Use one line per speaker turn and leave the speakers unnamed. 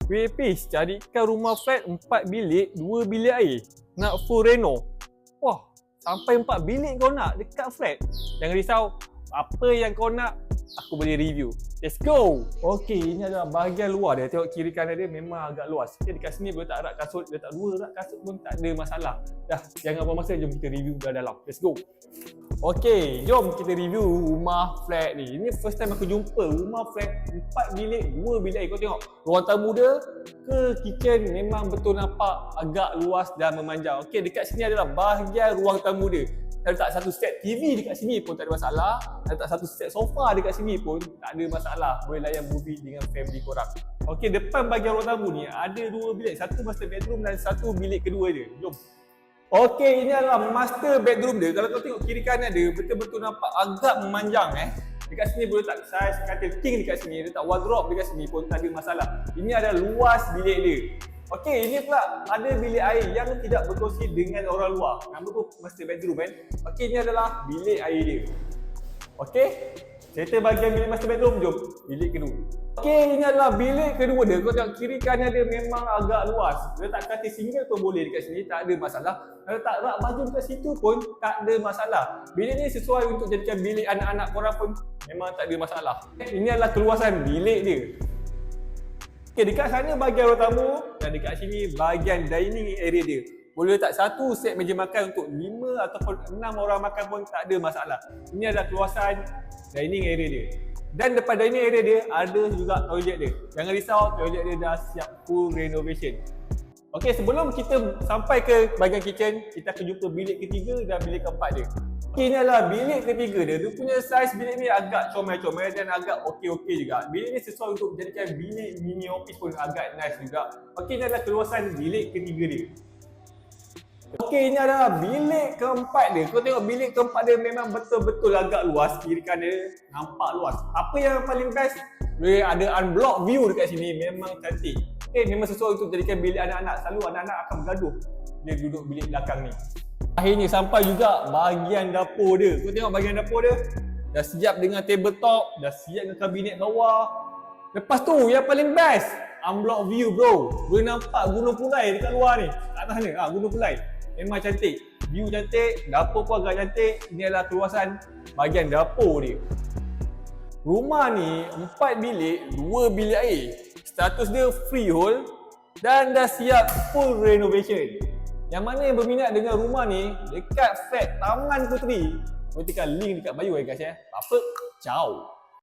Pis, carikan rumah flat 4 bilik, 2 bilik air. Nak full reno. Wah, sampai 4 bilik kau nak dekat flat. Jangan risau, apa yang kau nak, aku boleh review. Let's go! Okey, ini adalah bahagian luar dia. Tengok kiri kanan dia memang agak luas. Okay, dekat sini boleh tak rak kasut, letak 2 rak kasut pun tak ada masalah. Dah, jangan buang masa, jom kita review dah dalam. Let's go! Okey, jom kita review rumah flat ni. Ini first time aku jumpa rumah flat 4 bilik, 2 bilik air. Kau tengok, ruang tamu dia ke kitchen memang betul nampak agak luas dan memanjang. Okey, dekat sini adalah bahagian ruang tamu dia. Letak satu set TV dekat sini pun tak ada masalah. Letak satu set sofa dekat sini pun tak ada masalah. Boleh layan movie dengan family korang. Okey, depan bahagian ruang tamu ni ada 2 bilik. Satu master bedroom dan satu bilik kedua dia. Jom. Okey, ini adalah master bedroom dia. Kalau kau tengok kiri kanan dia, betul-betul nampak agak memanjang Dekat sini boleh letak saiz katil king dekat sini, letak wardrobe dekat sini pun tak ada masalah. Ini adalah luas bilik dia. Okey, ini pula ada bilik air yang tidak berkongsi dengan orang luar. Nama pun master bedroom Okey, ini adalah bilik air dia. Okey, cerita bahagian bilik master bedroom, jom bilik kedua. Okey, ini adalah bilik kedua dia. Kau tengok kiri kanan dia memang agak luas. Letak katil single pun boleh dekat sini, tak ada masalah. Letak rak baju dekat situ pun tak ada masalah. Bilik ni sesuai untuk jadikan bilik anak-anak korang pun memang tak ada masalah. Ini adalah keluasan bilik dia. Okey, dekat sana bahagian ruang tamu dan dekat sini bahagian dining area dia. Boleh letak satu set meja makan untuk 5 ataupun 6 orang makan pun tak ada masalah. Ini adalah keluasan dining area dia. Dan depan dining area dia ada juga toilet dia. Jangan risau, toilet dia dah siap full renovation. Okey, sebelum kita sampai ke bahagian kitchen, kita akan jumpa bilik ketiga dan bilik keempat dia. Okey, ini adalah bilik ketiga dia. Dia punya saiz bilik ni agak comel-comel dan agak okey-okey juga. Bilik ni sesuai untuk jadikan bilik mini office pun agak nice juga. Okey, ini adalah keluasan bilik ketiga dia. Okey, ini adalah bilik keempat dia. Kau tengok bilik keempat dia memang betul-betul agak luas. Kiri kanan dia nampak luas. Apa yang paling best? Boleh ada unblock view dekat sini. Memang cantik. Okey, memang sesuai untuk jadikan bilik anak-anak. Selalu anak-anak akan bergaduh dia duduk bilik belakang ni. Akhirnya sampai juga bahagian dapur dia. Kau tengok bahagian dapur dia. Dah siap dengan tabletop. Dah siap dengan kabinet bawah. Lepas tu yang paling best, unblock view bro. Boleh nampak Gunung Pulai dekat luar ni. Kat atas ni, Gunung Pulai. Memang cantik. View cantik, dapur pun agak cantik. Ini adalah keluasan bahagian dapur dia. Rumah ni 4 bilik, 2 bilik air. Status dia freehold dan dah siap full renovation. Yang mana yang berminat dengan rumah ni dekat flat Taman Puteri, boleh tekan link dekat bio guys Tak apa, ciao.